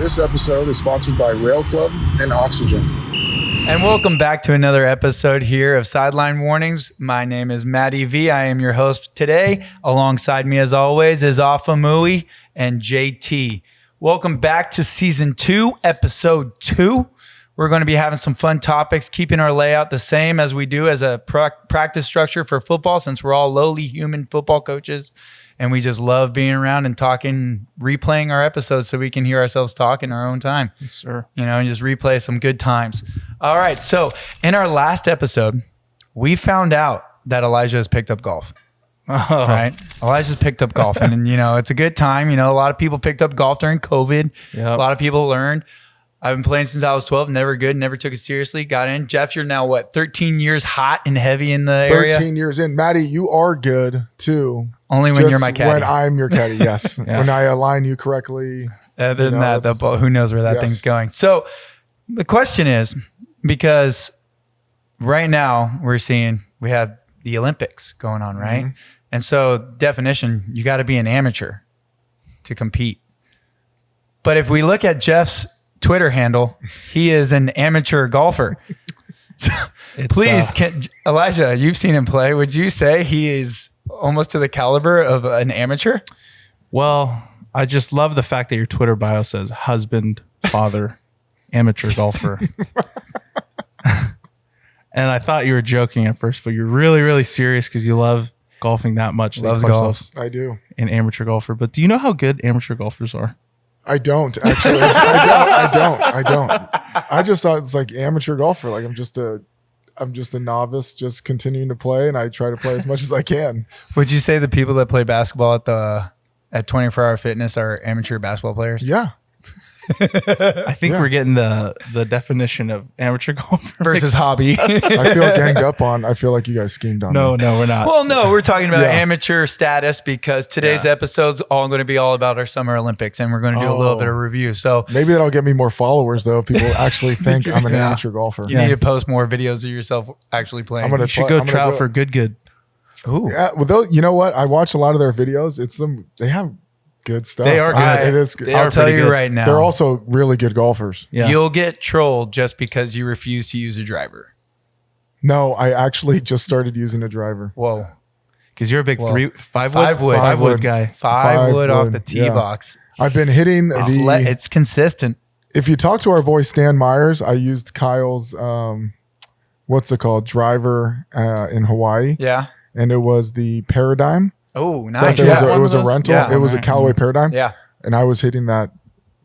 This episode is sponsored by Rail Club and Oxygen. And welcome back to another episode here of Sideline Warnings. My name is Matty V. I am your host today. Alongside me, as always, is Afamui and JT. Welcome back to Season 2, Episode 2. We're going to be having some fun topics, keeping our layout the same as we do as a practice structure for football, since we're all lowly human football coaches. And we just love being around and talking, replaying our episodes so we can hear ourselves talk in our own time. Yes, sir. You know, and just replay some good times. All right. So in our last episode, we found out that Elijah has picked up golf. Oh. Right? Elijah's picked up golf. And, you know, it's a good time. You know, a lot of people picked up golf during COVID. Yep. A lot of people learned. I've been playing since I was 12. Never good. Never took it seriously. Got in. Jeff, you're now, 13 years hot and heavy in the area? 13 years in. Maddie, you are good, too. Only when you're my caddy. When I'm your caddy, yes. Yeah. When I align you correctly. Other than that, the ball, who knows where that Yes. thing's going. So the question is, because right now we have the Olympics going on, right? Mm-hmm. And so definition, you got to be an amateur to compete. But if we look at Jeff's Twitter handle, he is an amateur golfer. So please, Elijah, you've seen him play. Would you say he is almost to the caliber of an amateur? Well, I just love the fact that your Twitter bio says husband, father, amateur golfer. And I thought you were joking at first, but you're really, really serious because you love golfing that much. Loves You call golf. yourself I do. an amateur golfer. But do you know how good amateur golfers are? I don't, actually. I don't. I just thought it's like amateur golfer. Like I'm just a novice, just continuing to play, and I try to play as much as I can. Would you say the people that play basketball at 24 Hour Fitness are amateur basketball players? Yeah. I think we're getting the definition of amateur golfer Versus hobby. I feel ganged up on. I feel like you guys schemed on No, me. we're not. Well, no, we're talking about Yeah. amateur status because today's episode's all going to be all about our Summer Olympics, and we're going to do a little bit of review. So Maybe that'll get me more followers, though, if people actually think I'm an amateur golfer. you need to post more videos of yourself actually playing. I'm gonna You should play- go I'm gonna try out go- for good. Ooh. Yeah, well, though, you know what? I watch a lot of their videos. They have good stuff. They are good. It is good. They I'll are tell pretty you good. right now. They're also really good golfers. Yeah. You'll get trolled just because you refuse to use a driver. No, I actually just started using a driver. Whoa. Because you're a big Well, five five wood. wood guy. Five wood off the wood, tee yeah. box. I've been hitting It's consistent. if you talk to our boy Stan Myers, I used Kyle's what's it called? Driver in Hawaii. Yeah. And it was the Paradigm. Oh, But nice. there Yeah. it one was of a those? rental. Yeah. It was a Callaway Paradigm. Yeah. And I was hitting that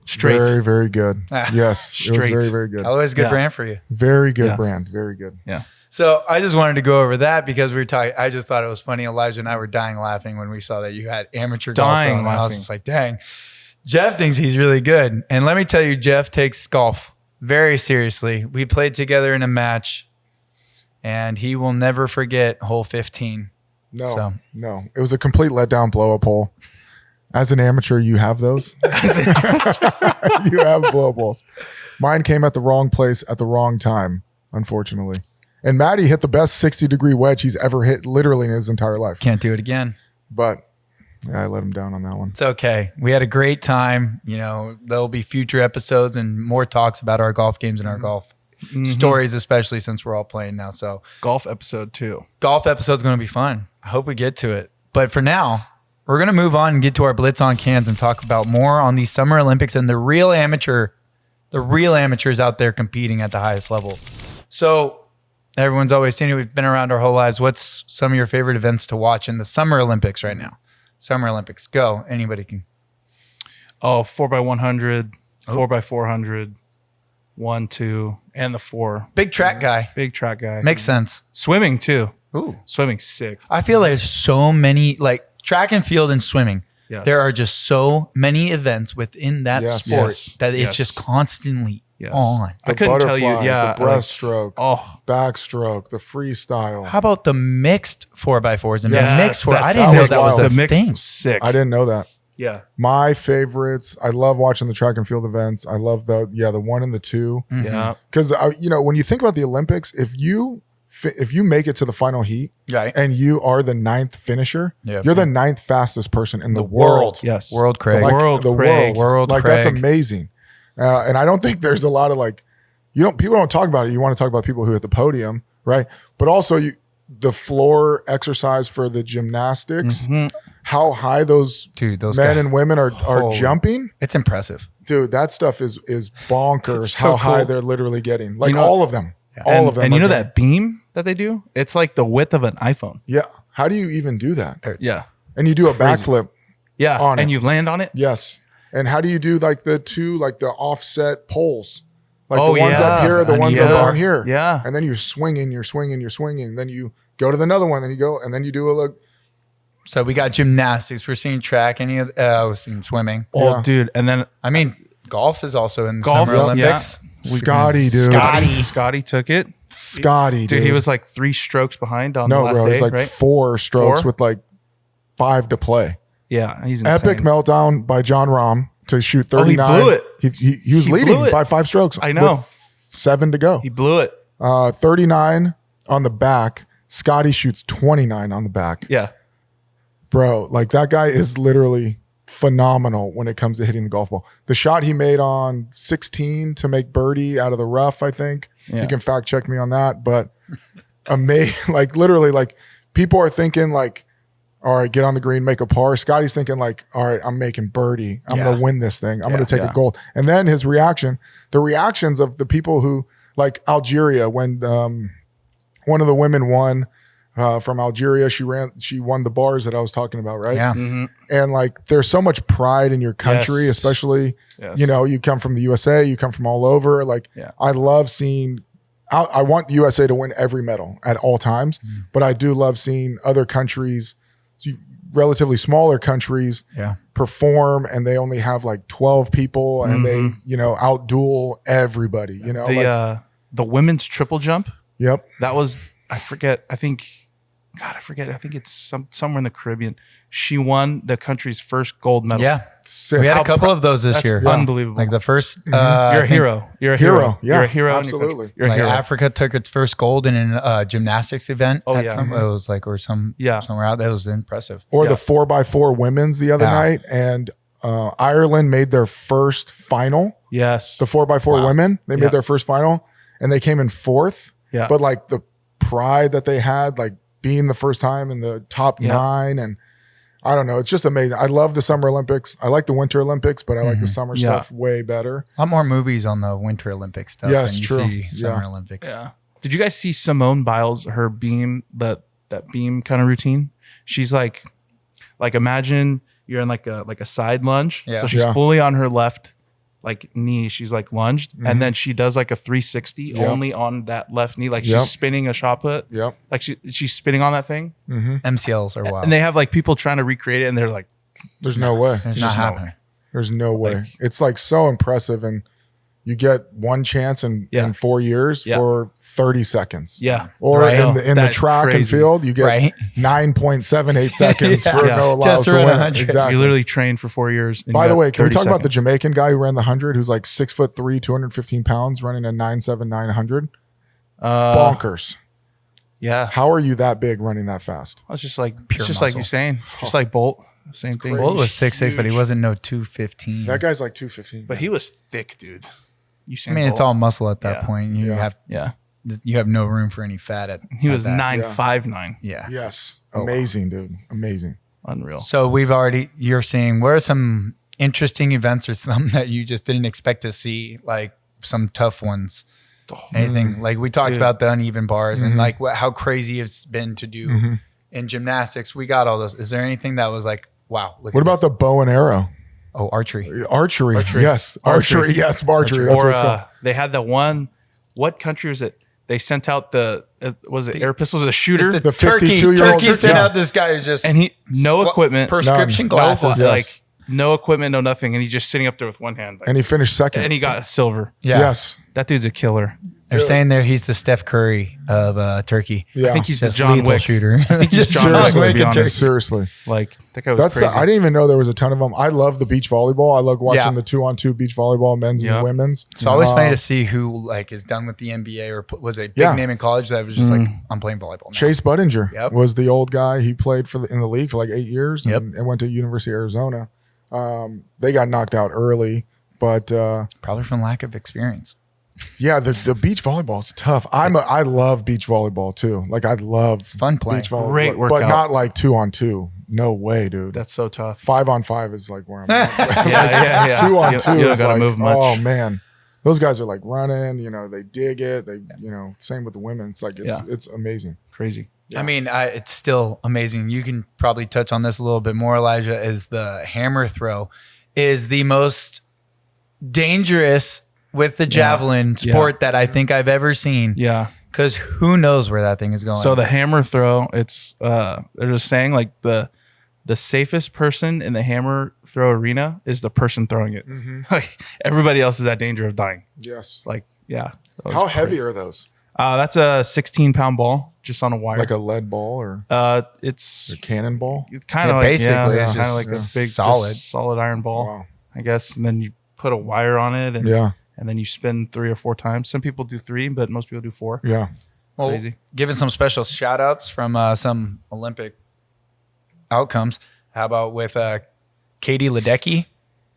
Straight. very, very good. Ah. Yes. It was Straight. very, very good. Always a good Yeah. brand for you. Very good Yeah. brand. Very good. Yeah. So I just wanted to go over that because we were talking. I just thought it was funny. Elijah and I were dying laughing when we saw that you had amateur golf Dying on, and I was laughing. just like, dang, Jeff thinks he's really good. And let me tell you, Jeff takes golf very seriously. We played together in a match, and he will never forget hole 15. No, So. no. It was a complete letdown blow up hole. As an amateur, you have those. You have blow up holes. Mine came at the wrong place at the wrong time, unfortunately. And Matty hit the best 60-degree wedge he's ever hit literally in his entire life. Can't do it again. But yeah, I let him down on that one. It's okay. We had a great time. You know, there'll be future episodes and more talks about our golf games and our golf stories, especially since we're all playing now. So Golf episode 2. golf episode's going to be fun. I hope we get to it. But for now, we're going to move on and get to our Blitz on Cans and talk about more on the Summer Olympics and the real amateurs out there competing at the highest level. So everyone's always seen it. We've been around our whole lives. What's some of your favorite events to watch in the Summer Olympics right now? Summer Olympics. Go. Anybody can. Oh, 4x100, 4x400, 1, 2, and the 4. Big track guy. Big track guy. Makes sense. Swimming too. Ooh. Swimming's sick. I feel there's so many, like track and field and swimming. Yes. There are just so many events within that Yes. sport Yes. that it's Yes. just constantly Yes. on. I The couldn't tell you. butterfly, Yeah. the breaststroke, Oh, backstroke, the freestyle. How about the mixed 4x4s and the Yes, mixed 4? I that's didn't know sick. that was Wow. a the mix thing. was sick. I didn't know that. Yeah. My favorites. I love watching the track and field events. I love the 1 and the 2. Mhm. Yeah. Because when you think about the Olympics, if you make it to the final heat Right. and you are the 9th finisher, Yeah. you're the 9th fastest person in the world. Yes. World Craig. Like, World the Craig. world. World Like that's Craig. amazing. And I don't think there's a lot of like, people don't talk about it. You want to talk about people who at the podium, right? But also the floor exercise for the gymnastics, how high those men guys, and women are jumping. It's impressive. Dude, that stuff is bonkers. So how high cool. they're literally getting. Like all of them. All of them. And you are know getting- that beam that they do? It's like the width of an iPhone. Yeah. How do you even do that? Yeah. And you do a backflip. Yeah. On and it. you land on it. Yes. And how do you do like the offset poles? Like Oh, the ones yeah. up here, the And ones yeah. up on here. Yeah. And then you're swinging. Then you go to the another one. Then you go, and then you do a look. So we got gymnastics. We're seeing track. I was seeing swimming. Oh, Yeah. dude. And then I mean, golf is also in the golf. Summer Olympics. Scotty, dude. Scotty took it. Scotty, Dude, he was like 3 strokes behind on the no, last bro. day, It's like right? 4 strokes 4? with like 5 to play. Yeah, he's insane. Epic meltdown by John Rahm to shoot Oh, he 39. blew it. He was He leading blew it. by 5 strokes. I know. With 7 to go. He blew it. 39 on the back. Scotty shoots 29 on the back. Yeah. Bro, like that guy is literally phenomenal when it comes to hitting the golf ball. The shot he made on 16 to make birdie out of the rough, I think. Yeah. You can fact check me on that, but amazing. Like literally, like people are thinking like, all right, get on the green, make a par. Scotty's thinking like, all right, I'm making birdie. I'm going to win this thing. I'm going to take a gold. And then his reaction, the reactions of the people who like Algeria, when one of the women won from Algeria, she won the bars that I was talking about, right? Yeah. And like, there's so much pride in your country, Yes. especially, Yes. you come from the USA, you come from all over. Like, Yeah. I love seeing, I want USA to win every medal at all times, but I do love seeing other countries, relatively smaller countries, perform, and they only have like 12 people and they, outduel everybody, The women's triple jump, Yep. that was, I think it's somewhere in the Caribbean. She won the country's first gold medal. Yeah. Sick. We had a How couple of those this That's year. unbelievable. Like the first, You're a hero. You're a hero. Yeah, You're a hero. in your absolutely. country. You're a like hero. Africa took its first gold in a gymnastics event. Oh, at yeah. some, it was like, or some, Yeah. somewhere out. That was impressive. Or Yeah. the 4x4 women's the other Yeah. night, and Ireland made their first final. Yes. The 4x4 Wow. women, they Yeah. made their first final, and they came in 4th. Yeah. But like the pride that they had, like being the first time in the top Yeah. 9, and I don't know, it's just amazing. I love the Summer Olympics. I like the Winter Olympics, but I like the summer Yeah. stuff way better. A lot more movies on the Winter Olympic stuff Yes, than you true. see Summer Yeah. Olympics. Yeah. Did you guys see Simone Biles, her beam, that beam kind of routine? She's like imagine you're in like a side lunge. Yeah. So she's Yeah. fully on her left like knee. She's like lunged. And then she does like a 360 Yep. only on that left knee. Like Yep. she's spinning a shot put. Yep. Like she's spinning on that thing. MCLs are wild. And they have like people trying to recreate it and they're like, There's no way. It's just not no happening. There's no way. Like- It's like so impressive, and you get one chance in 4 years Yeah. for 30 seconds. yeah. Or Right. in the That's track and crazy. field, you get Right. 9.78 seconds Yeah. for Yeah. no allows Just to to run win. 100. Exactly. You literally train for 4 years. and By you the got way, can we 30 talk about the seconds. Jamaican guy who ran the 100, who's like 6'3", 215 pounds, running a 9.79 100? Bonkers. Yeah. How are you that big running that fast? It's just like Pure it's just like muscle. you saying, just like Bolt, same thing. crazy. Bolt was 6'6", but he Huge. wasn't no 215. That guy's like 215. But he was thick, dude. You I mean, it's all muscle at that Yeah. point. You Yeah. have no room for any fat at He at was that. 9'5'9". Yeah. Yes. Oh, wow. Amazing, dude. Amazing. Unreal. So you're seeing, what are some interesting events or some that you just didn't expect to see, like some tough ones? Anything like we talked Dude. about the uneven bars and like how crazy it's been to do in gymnastics. We got all those. Is there anything that was like, wow? Look What at about the bow and arrow? this. Archery? Archery. Archery. Yes. Archery. Archery. Yes. Archery. That's Or what it's called. they had the one. What country was it? They sent out the was it air pistols or the shooter? The The Turkey 52-year-old sent yeah. out this guy who's just and he no equipment, prescription None. glasses. Yes. like no equipment, no nothing, and he's just sitting up there with one hand. Like, And he finished second. and he got a silver. Yeah. Yes. That dude's a killer. They're saying there he's the Steph Curry of Turkey. Yeah. I think he's the Just John lethal Wick shooter. I think he's Just John Wick, to Wick be in Turkey. honest. Seriously. Like that guy was That's crazy. I didn't even know there was a ton of them. I love the beach volleyball. I love watching Yeah. the 2-on-2 beach volleyball, men's Yeah. and women's. It's always funny to see who like is done with the NBA or was a big Yeah. name in college that was just like, I'm playing volleyball now. Chase Budinger Yep. was the old guy. He played in the league for like 8 years Yep. and went to University of Arizona. They got knocked out early But Probably from lack of experience. yeah, the beach volleyball is tough. I love beach volleyball too. Like I love fun playing. beach volleyball, Great but workout. not like 2-on-2. No way, dude. That's so tough. 5-on-5 is like where I'm at. Yeah. 2-on-2 You don't is gotta like, move much. oh man, those guys are like running. You know, they dig it. They, you know, same with the women. It's like it's amazing. Crazy. Yeah. I mean, it's still amazing. You can probably touch on this a little bit more, Elijah, is the hammer throw is the most dangerous with the javelin sport that I think I've ever seen. Yeah. Because who knows where that thing is going. So the hammer throw, it's they're just saying like the safest person in the hammer throw arena is the person throwing it. Like everybody else is at danger of dying. Yes. Like, yeah. How heavy are those? That's a 16-pound ball just on a wire. Like a lead ball or it's a cannonball? kind of Yeah, like basically, it's kind of just like a big solid. solid iron ball, Wow. I guess. And then you put a wire on it, and Yeah. and then you spin 3 or 4 times. Some people do 3, but most people do 4. Yeah. Well, Crazy. giving some special shout outs from some Olympic outcomes. How about with Katie Ledecky?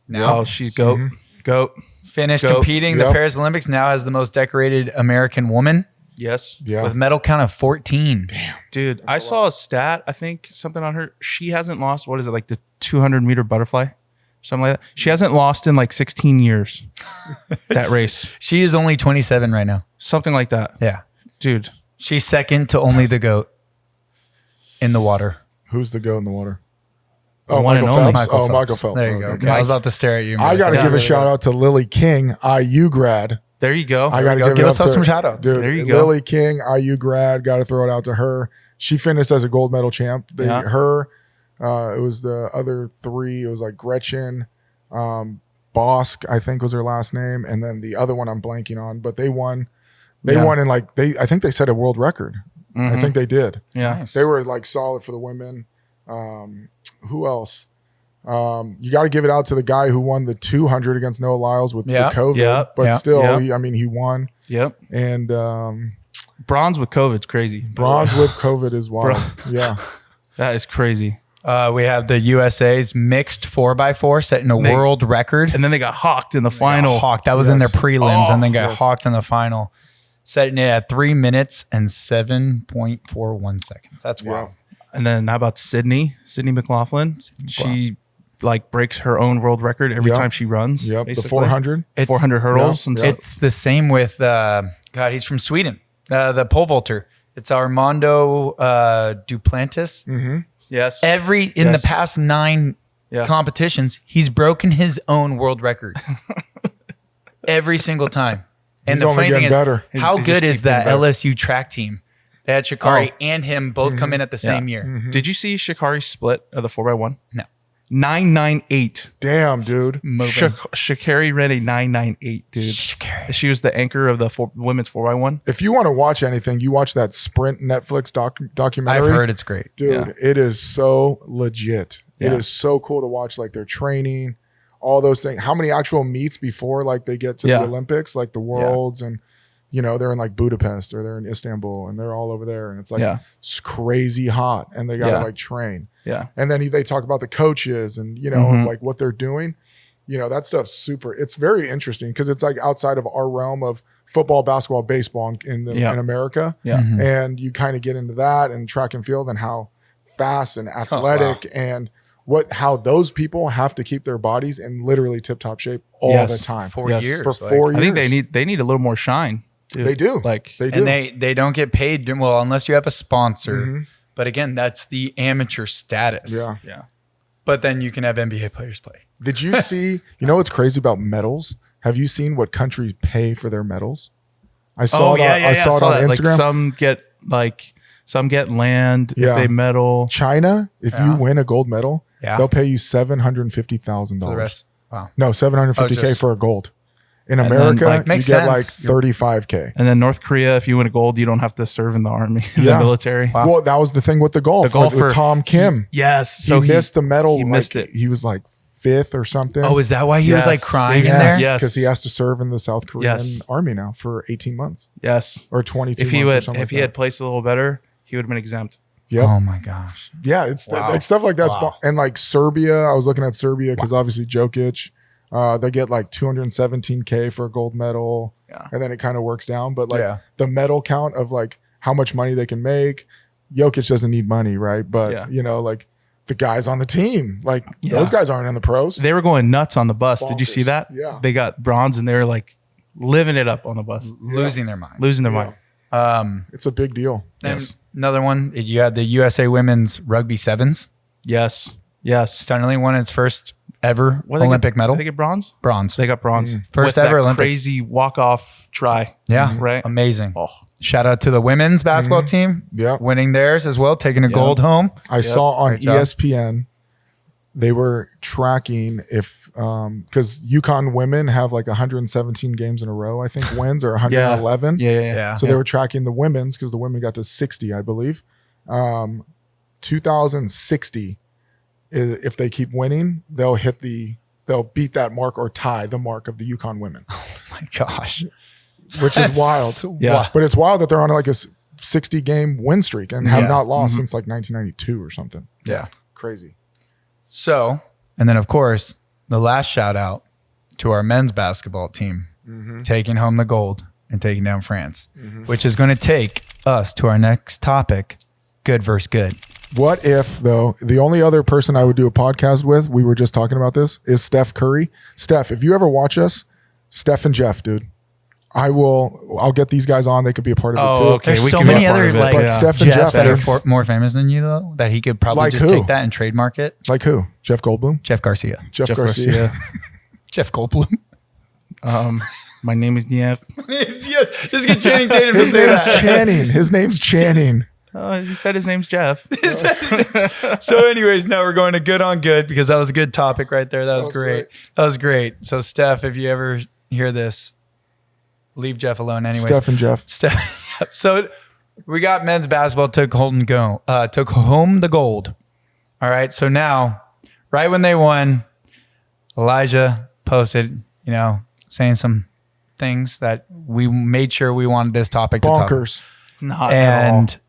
Now Oh, she's goat. Goat. finished Go. competing the Yep. Paris Olympics, now as the most decorated American woman Yes. Yeah. with medal count of 14. Dude, I saw a stat, I think something on her. She hasn't lost, what is it, like the 200-meter butterfly? Something like that. She hasn't lost in like 16 years. That race. She is only 27 right now. Something like that. Yeah. Dude. She's second to only the GOAT in the water. Who's the goat in the water? The Oh, one and Michael only. Phelps. Michael Michael Phelps. There you go. Okay. I was about to stare at you. I got to Yeah. give a shout out to Lily King, IU grad. There you go. I got to go. give Give it us up to some shout outs. Dude, There you go. Lily King, IU grad. Got to throw it out to her. She finished as a gold medal champ. Yeah. Her, it was the other 3. It was like Gretchen, Bosk, I think was her last name, and then the other one I'm blanking on. But they won. They Yeah. won in like I think they set a world record. I Mhm. think they did. Yeah. Nice. They were like solid for the women. Who else? You got to give it out to the guy who won the 200 against Noah Lyles with Yeah. the COVID, Yep. but Yeah. still, Yep. he won. Yep. And Bronze with COVID's crazy. bronze with COVID is wild. Yeah, That is crazy. We have the USA's mixed 4x4 setting a They- world record. And then they got hawked in the final. Hawked. That was in their Yes. prelims, Oh, and then got yes. hawked in the final, setting it at 3 minutes and 7.41 seconds. That's yeah. wild. And then how about Sydney McLaughlin? She like breaks her own world record every Yep. time she runs. Yep. The basically. 400. 400 hurdles. Yeah. And Yeah. so, It's the same with God. He's from Sweden. The pole vaulter. It's Armando Duplantis. Mm-hmm. yes. In Yes. the past 9 Yeah. competitions, he's broken his own world record every single time. And He's the only funny thing getting is, better. how He's good just is keep that getting better. LSU track team? They had Shikari Oh. and him both come in at the same year. Mm-hmm. Did you see Shikari's split of the 4x1? No. 998. Damn, dude. Moving. Shikari ran a 998, dude. Shikari. She was the anchor of the women's 4x1. If you want to watch anything, you watch that Sprint Netflix documentary. I've heard it's great. Dude, Yeah. it is so legit. It Yeah. is so cool to watch, like their training, all those things. How many actual meets before like they get to Yeah. the Olympics, like the Worlds, and they're in like Budapest or they're in Istanbul and they're all over there, and it's like Yeah. it's crazy hot, and they gotta Yeah. like train. Yeah. And then they talk about the coaches and Mhm. like what they're doing. That stuff's super. It's very interesting because it's like outside of our realm of football, basketball, baseball in Yeah. America. Yeah. Mhm. And you kind of get into that and track and field and how fast and athletic and how those people have to keep their bodies in literally tip top shape all Yes. the time 4 Yes. years. for like- 4 years. I think they need a little more shine. Dude. They do. Like They do. And they don't get paid well unless you have a sponsor. Mhm. But again, that's the amateur status. Yeah. yeah. But then you can have NBA players play. Did you see? You know what's crazy about medals? Have you seen what countries pay for their medals? I saw it. I saw it on that. Instagram. Like some get land Yeah. if they medal. China, if you Yeah. win a gold medal, Yeah. they'll pay you $750,000. For the rest. Wow. No, $750K Oh, just- for a gold. In And then, America, like, you makes get sense. like 35K. And then North Korea, if you win a gold, you don't have to serve in the army, in Yeah. the military. Wow. Well, that was the thing with the golf. The golfer- with Tom Kim. Yes. He missed the medal. he missed like, it. He was like 5th or something. Oh, is that why he was like Yes. crying in yes, there? Yeah. because he has to serve in the South Korean Yes. army now for 18 months Yes. or 22 If he months or would, something if like he had that. placed a little better, he would have been exempt. Yep. Oh my gosh. Yeah, it's Wow. like stuff like that. Wow. And like Serbia, I was looking at Serbia because obviously Jokic. They get like $217K for a gold medal, Yeah. and then it kind of works down. But like Yeah. the medal count of like how much money they can make, Jokic doesn't need money, right? But like the guys on the team, like those guys aren't in the pros. They were going nuts on the bus. Did you see Bonkers. that? Yeah. They got bronze and they were like living it up on the bus, Losing their mind. losing their mind. It's a big deal. And Yes. another one, you had the USA Women's Rugby Sevens. Yes. Yes. Stunningly won its first ever What did they Olympic get? medal. Did they get bronze? Bronze. They got bronze. First With ever that Olympic. crazy walk-off try. Yeah. Right? Amazing. Oh. Shout out to the women's basketball team. Yeah. Winning theirs as well, taking a gold home. I saw on Great job. ESPN, they were tracking if, because UConn women have like 117 games in a row, I think, wins, or 111. Yeah. So they were tracking the women's because the women got to 60, I believe. 2060, if they keep winning, they'll beat that mark or tie the mark of the UConn women, My gosh. which is wild. Yeah. But it's wild that they're on like a 60 game win streak and have Yeah. not lost since like 1992 or something. Yeah. Crazy. So, and then of course, the last shout out to our men's basketball team taking home the gold and taking down France, which is going to take us to our next topic, good versus good. What if, though, the only other person I would do a podcast with, we were just talking about this, is Steph Curry. Steph, if you ever watch us, Steph and Jeff, dude, I'll get these guys on. They could be a part of it too. Oh, okay. There's We so can be many a part other of it. like But Steph and Jeffs Jeff that are is- more famous than you though, that he could probably Like just who? take that and trademark it. Like who? Jeff Goldblum? Jeff Garcia. Jeff Garcia. Jeff Goldblum. My name is Jeff. Just get Channing Tatum to His say name's that. Channing. His name's Channing. He said his name's Jeff. So, anyways, now we're going to good on good because that was a good topic right there. That was great. That was great. So, Steph, if you ever hear this, leave Jeff alone. Anyways, Steph and Jeff. Steph. So, we got men's basketball took home the gold. All right. So now, right when they won, Elijah posted, saying some things that we made sure we wanted this topic to talk. Bonkers. Not at all. And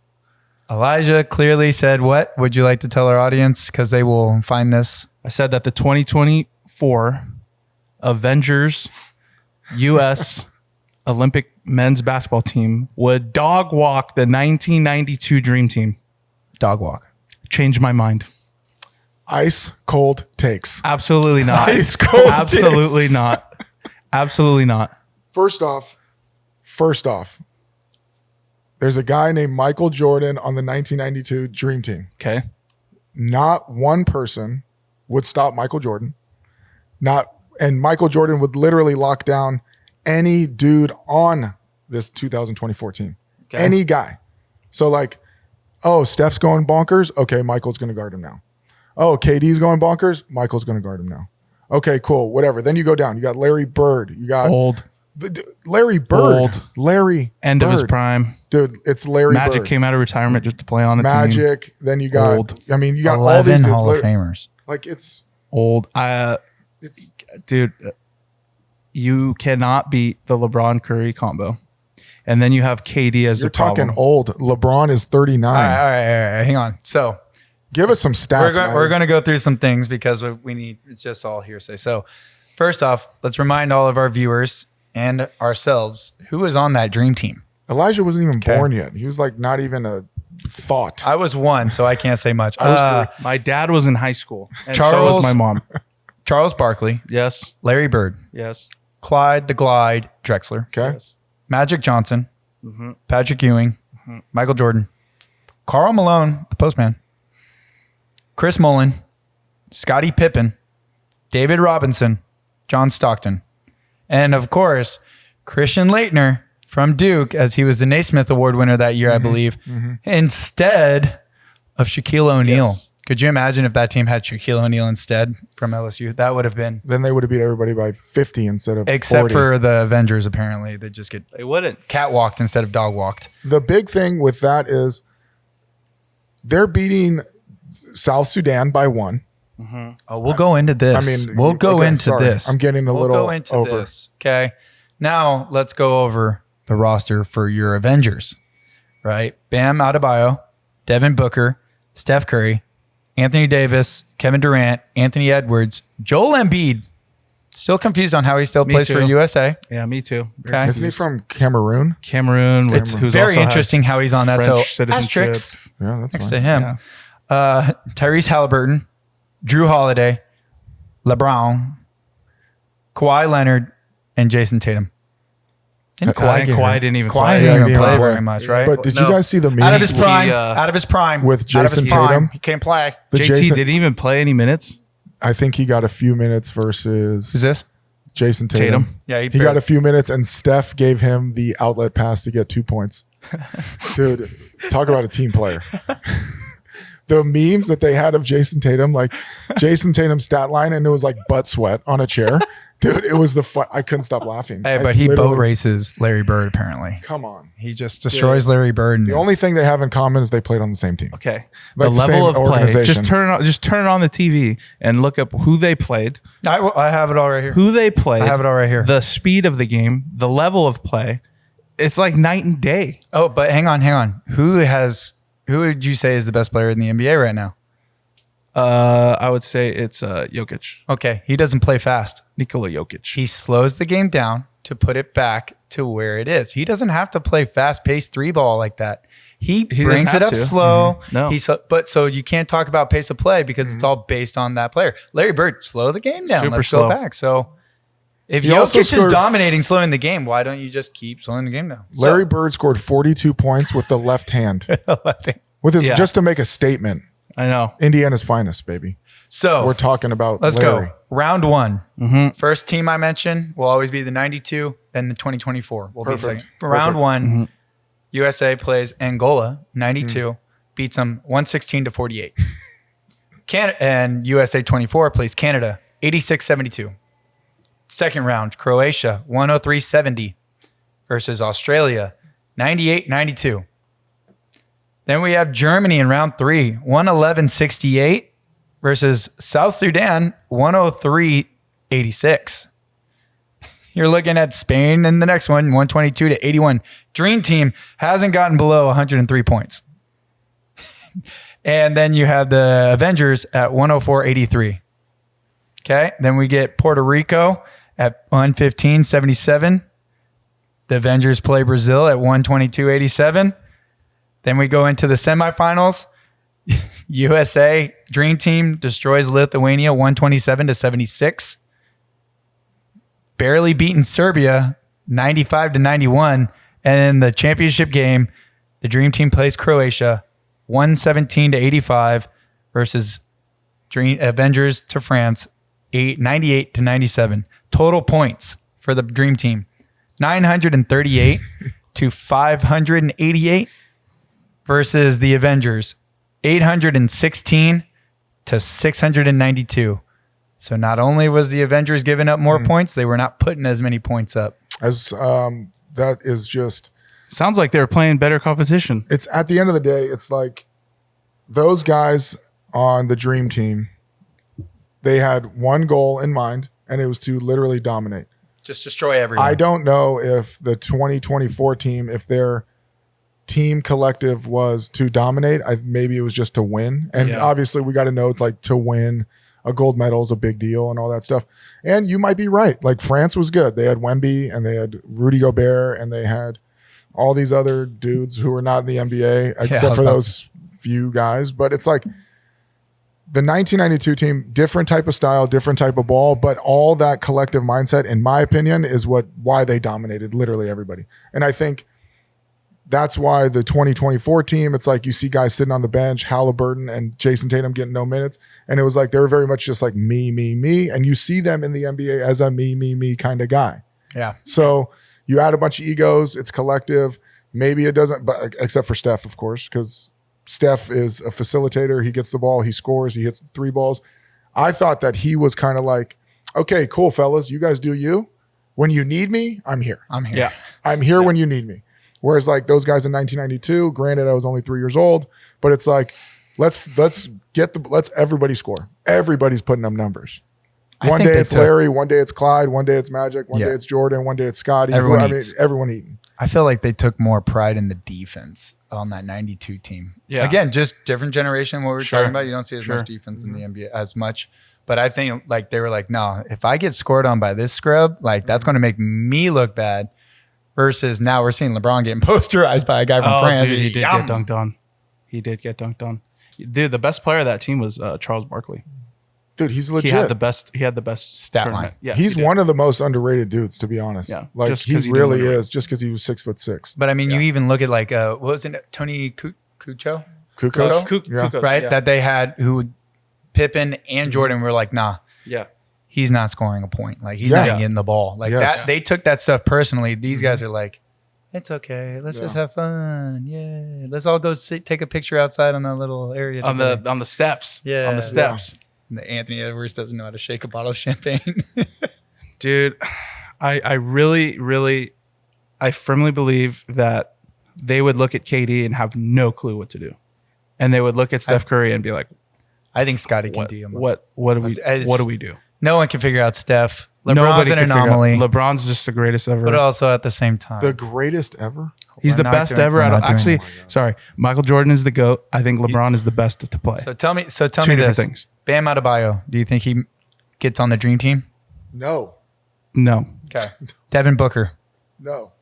Elijah clearly said, what would you like to tell our audience? Because they will find this. I said that the 2024 Avengers U.S. Olympic men's basketball team would dog walk the 1992 Dream Team. Dog walk. Changed my mind. Ice cold takes. Absolutely not. Ice cold Absolutely takes. not. Absolutely not. First off, there's a guy named Michael Jordan on the 1992 Dream Team. Okay. Not one person would stop Michael Jordan. And Michael Jordan would literally lock down any dude on this 2024 team. Okay. Any guy. So like, oh, Steph's going bonkers. Okay, Michael's going to guard him now. Oh, KD's going bonkers. Michael's going to guard him now. Okay, cool. Whatever. Then you go down. You got Larry Bird. You got Old. Larry Bird. Old. Larry End Bird. of his prime. Dude, it's Larry Magic Bird. came out of retirement just to play on the team. Magic. Then you got, Old. I mean, you got all 11 these dudes. Hall of Famers. Like it's, Old. it's, Dude, you cannot beat the LeBron Curry combo. And then you have KD as you're the problem. talking old. LeBron is 39. All right. Hang on. So Give us some stats. we're going to go through some things because we need, it's just all hearsay. So first off, let's remind all of our viewers and ourselves who was on that dream team. Elijah wasn't even born yet. He was like not even a thought. I was one, so I can't say much. My dad was in high school. And so Charles- was my mom. Charles Barkley, Yes. Larry Bird, Yes. Clyde the Glide Drexler, Okay. Yes. Magic Johnson, Patrick Ewing, Michael Jordan, Karl Malone, the postman, Chris Mullin, Scottie Pippen, David Robinson, John Stockton, and of course, Christian Laettner from Duke, as he was the Naismith Award winner that year, I believe, instead of Shaquille O'Neal. Yes. Could you imagine if that team had Shaquille O'Neal instead from LSU? That would have been, Then they would have beat everybody by 50 instead of except 40. for the Avengers, apparently. They just get They wouldn't. catwalked instead of dog walked. The big thing with that is they're beating South Sudan by 1. Oh, we'll go into this. I mean, we'll go okay, into sorry. this. I'm getting a we'll little go into over. this. Okay. Now let's go over the roster for your Avengers. Right? Bam Adebayo, Devin Booker, Steph Curry, Anthony Davis, Kevin Durant, Anthony Edwards, Joel Embiid, Still confused on how he still Me plays for too. USA. Yeah, me too. Very Okay. Isn't he confused. from Cameroon? Cameroon? It's who's very also has interesting how he's on that. French So citizenship. asterisks Yeah, that's next fine. to him. Yeah. Tyrese Halliburton, Drew Holiday, LeBron, Kawhi Leonard, and Jason Tatum. Didn't Kawhi get hurt? didn't even Kawhi play. didn't Yeah, he even didn't play play. very much, right? But did No. you guys see the memes? out of his prime. He, Out of his prime. with Out of his Jason prime. Tatum? He couldn't play. The JT Jason- didn't even play any minutes. I think he got a few minutes versus Who's this? Jason Tatum. Tatum. Yeah, He got a few minutes, and Steph gave him the outlet pass to get 2 points. Dude, talk about a team player. The memes that they had of Jason Tatum, like Jason Tatum's stat line, and it was like butt sweat on a chair. Dude, it was the fun. I couldn't stop laughing. Hey, I but he literally- boat races Larry Bird apparently. Come on. He just destroys Larry Bird. The only thing they have in common is they played on the same team. Okay. Like the the same level of play. organization. Just turn it on the TV and look up who they played, I have it all right here. who they played. I have it all right here. The speed of the game, the level of play. It's like night and day. Oh, but hang on. Who would you say is the best player in the NBA right now? I would say it's Jokic, Okay, he doesn't play fast. Nikola Jokic. He slows the game down to put it back to where it is. He doesn't have to play fast-paced three ball like that. He doesn't brings it have up to. slow. No. But so you can't talk about pace of play because it's all based on that player. Larry Bird, slow the game down. Super Let's slow. go back. So if He also Jokic is scored- dominating, slowing the game, why don't you just keep slowing the game down? Larry Bird scored 42 points with the left hand. With his Yeah. just to make a statement. I know. Indiana's finest, baby. So We're talking about let's Larry. go. Round one. Mm-hmm. First team I mentioned will always be the 92 and the 2024 will Perfect. be second. Round Perfect. one, Mm-hmm. USA plays Angola, 92, beats them 116 to 48. And USA 24 plays Canada, 86-72. Second round, Croatia, 103-70 versus Australia, 98-92. Then we have Germany in round three, 111-68 versus South Sudan, 103-86. You're looking at Spain in the next one, 122-81. Dream Team hasn't gotten below 103 points. And then you have the Avengers at 104-83. Okay. Then we get Puerto Rico at 115-77. The Avengers play Brazil at 122-87. Then we go into the semifinals. USA Dream Team destroys Lithuania 127-76. Barely beaten Serbia 95-91. And in the championship game, the Dream Team plays Croatia 117-85 versus Avengers to France 98-97. Total points for the Dream Team 938 to 588 versus the Avengers 816 to 692. So not only was the Avengers giving up more points, they were not putting as many points up. As that is just Sounds like they were playing better competition. it's at the end of the day, it's like those guys on the Dream Team, they had one goal in mind, and it was to literally dominate. Just destroy everyone. I don't know if the 2024 team, if their team collective was to dominate, maybe it was just to win. And Yeah. obviously we got to know, like, to win a gold medal is a big deal and all that stuff. And you might be right. Like, France was good. They had Wemby and they had Rudy Gobert and they had all these other dudes who were not in the NBA except for those few guys. But it's like the 1992 team, different type of style, different type of ball, but all that collective mindset, in my opinion, is why they dominated literally everybody. And I think that's why the 2024 team, it's like you see guys sitting on the bench, Halliburton and Jason Tatum getting no minutes. And it was like they were very much just like me, me, me. And you see them in the NBA as a me, me, me kind of guy. Yeah. So you add a bunch of egos, it's collective. Maybe it doesn't, but except for Steph, of course, because Steph is a facilitator. He gets the ball, he scores, he hits 3 balls. I thought that he was kind of like, okay, cool, fellas, you guys do you. When you need me, I'm here. I'm here. Yeah. I'm here when you need me. Whereas like those guys in 1992, granted I was only 3 years old, but it's like let's everybody score. Everybody's putting up numbers. I One think day they it's took- Larry, one day it's Clyde, one day it's Magic, one Yeah. day it's Jordan, one day it's Scotty. Everyone eats. Everyone eating. I feel like they took more pride in the defense on that 92 team. Yeah. Again, just different generation. What we were Sure. talking about, you don't see as Sure. much defense in the NBA as much. But I think like they were like, no, if I get scored on by this scrub, like that's going to make me look bad. Versus now we're seeing LeBron getting posterized by a guy from France. Dude, he did get dunked on. He did get dunked on. Dude, the best player of that team was Charles Barkley. Dude, he's legit. He had the best. He had the best Stat tournament. line. Yeah, He's he did. one of the most underrated dudes, to be honest. Yeah, like just 'cause he he didn't really win a is, just because he was 6'6". But I mean, you even look at like what was it, Tony Kukoc, Kukoc? Kukoc, Yeah. right? Yeah. That they had who Pippen and Jordan were like, nah, Yeah. he's not scoring a point. Like he's Yeah. not getting the ball. Like Yes. that. They took that stuff personally. These guys are like, it's okay. Let's just have fun. Yeah. Let's all go take a picture outside on that little area. On together. the the steps. Yeah. On the steps. And Anthony Edwards doesn't know how to shake a bottle of champagne. Dude, I really I firmly believe that they would look at KD and have no clue what to do. And they would look at Steph Curry and be like, I think Scotty can what do him. what do we do? No one can figure out Steph. LeBron's Nobody an can figure out- anomaly. LeBron's just the greatest ever. But also at the same time, The greatest ever. He's We're the not best doing- ever. we're Out not of, doing actually, it. sorry, Michael Jordan is the GOAT. I think LeBron is the best to play. So tell me Two this: different things. Bam Adebayo, do you think he gets on the dream team? No. No. Okay. Devin Booker. No.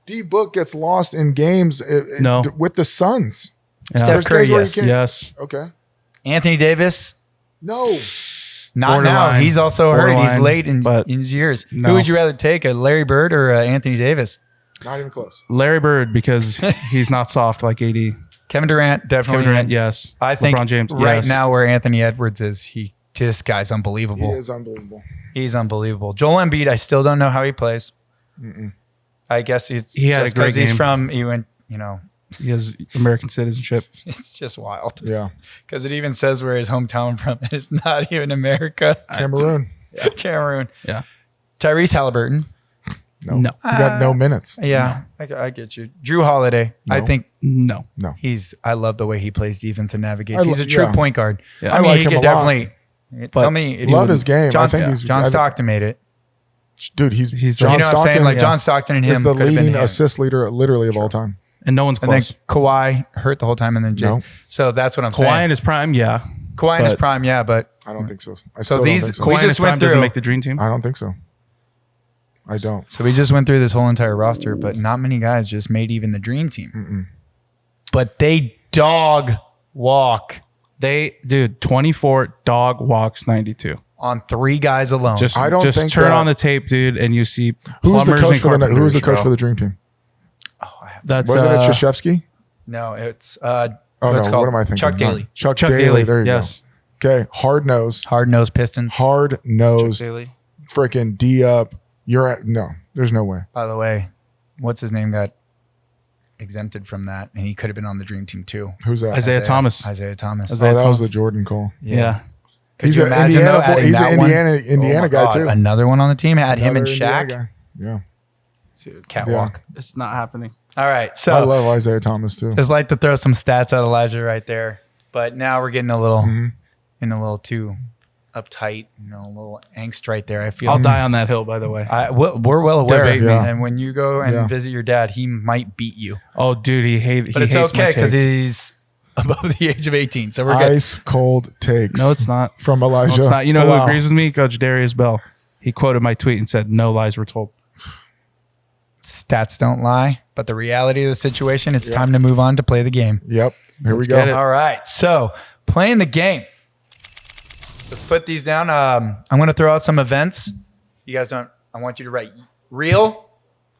D Book gets lost in games No. with the Suns. Yeah. Steph Curry, games where yes. you can't- Yes. Okay. Anthony Davis. No. Not now. Borderline. He's also hurt. He's Borderline, late in but his years. no. Who would you rather take, a Larry Bird or Anthony Davis? Not even close. Larry Bird, because he's not soft like AD. Kevin Durant, definitely. Kevin Durant, yes. I think LeBron James, right yes. now where Anthony Edwards is, this guy's He unbelievable. is unbelievable. He's unbelievable. Joel Embiid, I still don't know how he plays. I guess He had a just great because he's game. he went, He has American citizenship. it's just wild. Yeah. Because it even says where his hometown from. It's not even America. Cameroon. Cameroon. Yeah. Tyrese Halliburton. No. No. He got no minutes. Yeah, I get you. Drew Holiday. I No. think No. I love the way he plays defense and navigates. I He's lo- a true yeah. point guard. Yeah. I I mean, like he him could a lot. definitely tell me if Love you- his game. John, I think he's John Stockton made it. Dude, he's John You know what I'm Stockton saying? Like yeah. John Stockton and him is the could have been leading him. assist leader literally of all time. And no one's And then close. Kawhi hurt the whole time, and then Jason. No. So that's what I'm Kawhi saying. in his prime, yeah. Kawhi in his but- prime, yeah, but I don't think so. I So still these- don't think so. We Kawhi in just his prime went doesn't through- make the dream team. I don't think so. I don't. so we just went through this whole entire roster, but not many guys just made even the dream team. But they dog walk Dude, 24 dog walks 92. on 3 guys alone. Just, I don't just think turn that- on the tape, dude, and you see Who's the plumbers coach and for the Who's carpenters, the coach bro. for the dream team? That's Wasn't it Krzyzewski? no, it's Oh what's no, called what am I thinking? Chuck Daly. Chuck Chuck Daly. Daly. There you Yes. go. Okay, hard nosed, Hard-nosed Pistons. hard nosed, Daily. freaking D up. You're at no. There's no way. By the way, what's his name got exempted from that, and he could have been on the dream team too. Who's that? Isaiah Thomas. Isaiah Thomas. Isaiah Oh, that was Thomas. the Jordan call. Yeah. Could He's you an imagine Indiana though, boy. adding He's that an one? Indiana Oh my guy God, too. Another one on the team. Had him and Another Indiana Shaq. guy. Yeah, Dude, Catwalk. it's not happening. All right, I so love Isaiah Thomas too. just like to throw some stats at Elijah right there, but now we're getting a little, Mm-hmm. in a little too uptight, a little angst right there. I feel. I'll die on that hill, by the way. We're well aware, Debate me. and when you go and Yeah. visit your dad, he might beat you, Oh, dude, but it's hates my okay because take. he's above the age of 18, so we're good. Ice cold takes. No, it's not. from Elijah. No, it's not. You know who Falau. agrees with me? Coach Darius Bell. He quoted my tweet and said, "No lies were told." Stats don't lie, but the reality of the situation, it's time to move on to play the game. Yep. Here Let's we go. get it. All right, so playing the game. Let's put these down. I'm going to throw out some events. You guys don't. I want you to write real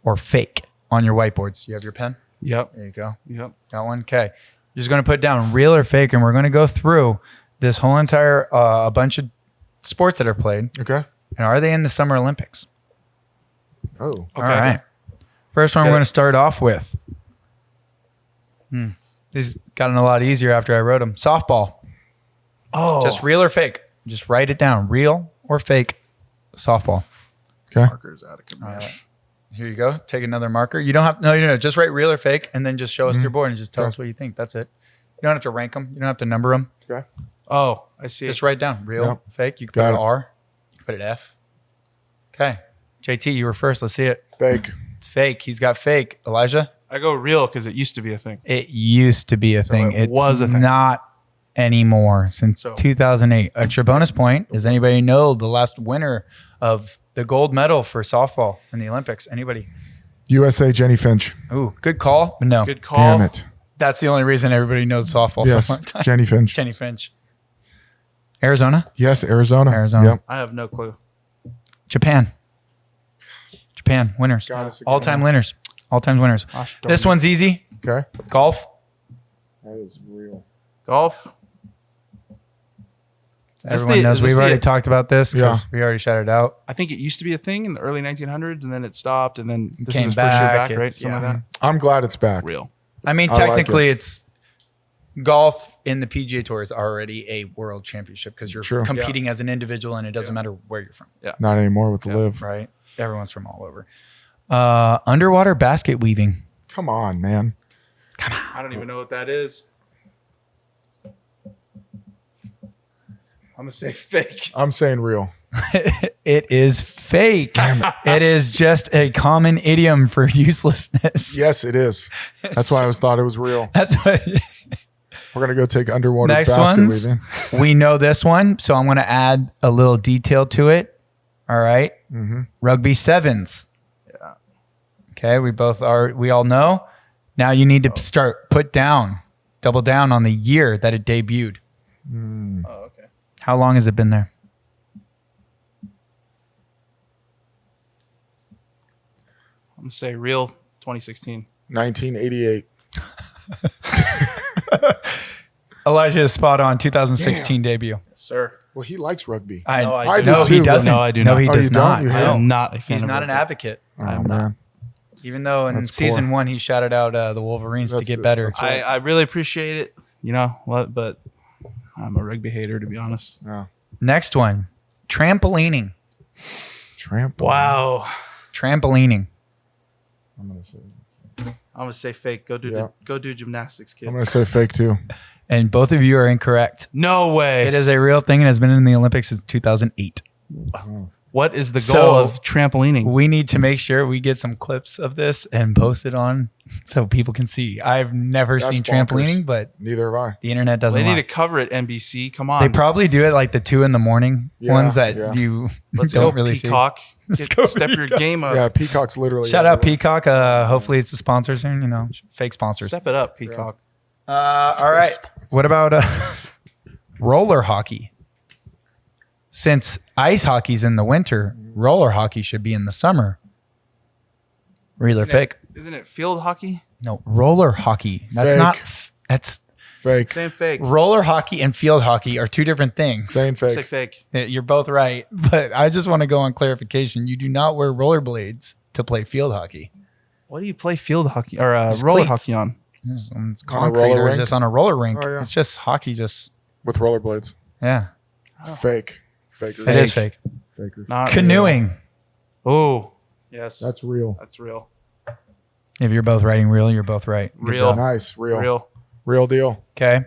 or fake on your whiteboards. You have your pen. Yep. There you go. Yep. Got one. Okay. You're just going to put down real or fake, and we're going to go through this whole entire a bunch of sports that are played, Okay. and are they in the Summer Olympics? Oh. All right. First one get we're it. going to start off with. These gotten a lot easier after I wrote them. Softball. Oh, Just real or fake. Just write it down. Real or fake softball. Okay. markers out of commission. Here you go. Take another marker. You don't have no. Just write real or fake, and then just show us your board and just tell us what you think. That's it. You don't have to rank them. You don't have to number them. Okay. Oh, I see. Just write down real, Yep. fake. You can Got put an it. R. You can put an F. Okay. JT, you were first. Let's see it. Fake. It's fake. He's got fake. Elijah. I go real because it used to be a thing. It used to be a thing. it was a thing. Not anymore since So- 2008. Extra bonus point. Does anybody know the last winner of the gold medal for softball in the Olympics? Anybody? USA Jenny Finch. Ooh, good call, but no. Good call. Damn it. That's the only reason everybody knows softball Yes, for a long time. Jenny Finch. Jenny Finch. Arizona? Yes, Arizona. Arizona. Yep. I have no clue. Japan. Japan winners. Got us again. All-time winners. All-time winners. Gosh, darn This it. one's easy. Okay. Golf. That is real. Golf. this Everyone the- knows is this we've the- already talked about this because Yeah. we already shouted it out. I think it used to be a thing in the early 1900s, and then it stopped, and then this Came is his first year back, back, right? it's- Something yeah. like I'm glad it's back. that. Real. I mean, I like technically, it's golf in the PGA Tour is already a world championship because you're True. competing as an individual, and it doesn't matter where you're from, Not anymore with the live. right? Everyone's from all over. Underwater basket weaving. Come on, man. I don't even know what that is. I'm gonna say fake. I'm saying real. It is fake. It is just a common idiom for uselessness. Yes, it is. That's why I always thought it was real. That's what. We're gonna go take underwater Next basket ones. weaving. We know this one, so I'm going to add a little detail to it. All right. Rugby sevens. Yeah. Okay, we all know. Now you need to double down on the year that it debuted. Oh, okay. How long has it been there? I'm gonna say real 2016. 1988. Elijah is spot on. 2016 debut. Yes, sir. Well, he likes rugby. No, I I do do No, too, he but- doesn't. No, I do No, not. he Oh, does you don't? not. You I hate No. am not a fan He's of not an rugby. advocate. Oh man. Even though in That's season poor. 1 he shouted out the Wolverines to That's get it. better. That's right. I really appreciate it, you know what, but I'm a rugby hater, to be honest. Yeah. Next one, trampolining. Trample. Wow. Trampolining. I'm gonna say. I'm gonna say fake. Go do gymnastics, kid. I'm gonna say fake too. And both of you are incorrect. No way. It is a real thing and has been in the Olympics since 2008. What is the goal So- of trampolining? We need to make sure we get some clips of this and post it on so people can see. I've never That's seen bonkers. trampolining, but Neither have I. the internet doesn't They need lie. to cover it, NBC. Come on. They probably do it like the 2 a.m. Yeah, ones that yeah. you Let's don't go, really Peacock. Let's Get- go, step your game up. Yeah, Peacock's literally. see. Shout out everywhere. Peacock. Hopefully it's a sponsor soon, fake sponsors. Step it up, Peacock. All right. What about roller hockey? Since ice hockey's in the winter, roller hockey should be in the summer. Real or fake? Isn't it field hockey? No, roller hockey. That's Fake. not. That's Fake. Same fake. roller hockey and field hockey are two different things. Saying Say fake. fake. You're both right, but I just want to go on clarification. You do not wear rollerblades to play field hockey. What do you play field hockey or Just roller cleats. hockey on? It's On a concrete roller or rink? just on a roller rink. Oh, yeah. It's just hockey. Just With rollerblades. yeah, Fake. Fakers. it is fake. Fakers. Not Canoeing. Oh, yes. That's real. That's real. If you're both writing real, you're both right. Good Real. job. Nice. Real. Real. Real deal. Okay.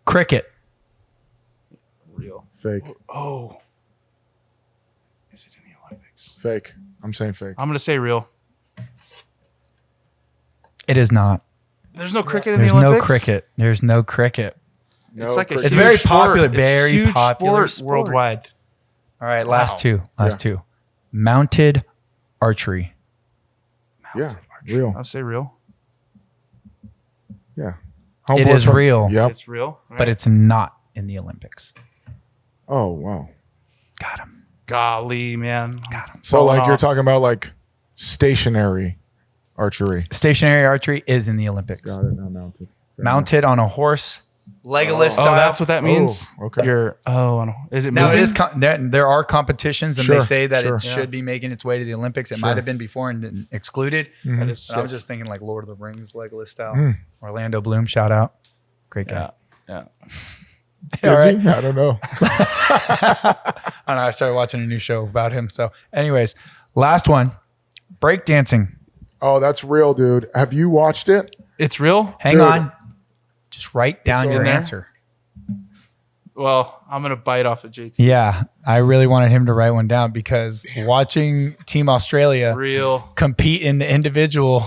Cricket. Real. Fake. Oh. Is it in the Olympics? Fake. I'm saying fake. I'm gonna say real. It is not. There's no cricket in There's the no Olympics. cricket. There's no cricket. No It's like a cricket. It's huge very sport. popular, It's very huge popular sport worldwide. All right, last two. Last Yeah. two. Mounted archery. Yeah. Real. I'll say real. Yeah. It Homeboy is from- real, Yep. It's real. Right? but it's not in the Olympics. Oh wow. Got him. golly, man. Got him. So like you're off. talking about like stationary archery. Stationary archery is in the Olympics. Got it. Now mounted. Fair Mounted on a horse, Legolas Oh, style. that's what that means. Oh, okay. You're. Oh, I don't. Is it Now moving? it is. There are competitions, and Sure, they say that sure. it should be making its way to the Olympics. It Sure. might have been before and then excluded. That is But I was sick. just thinking like Lord of the Rings, Legolas style. Hmm. Orlando Bloom, shout out, great guy. Yeah. All Is right. he? I don't know. I don't know. I started watching a new show about him. So, anyways, last one, breakdancing. Oh, that's real, dude. Have you watched it? It's real. Hang Dude. on. Just write down in your there? answer. Well, I'm gonna bite off of JT. Yeah, I really wanted him to write one down because watching Team Australia Real. compete in the individual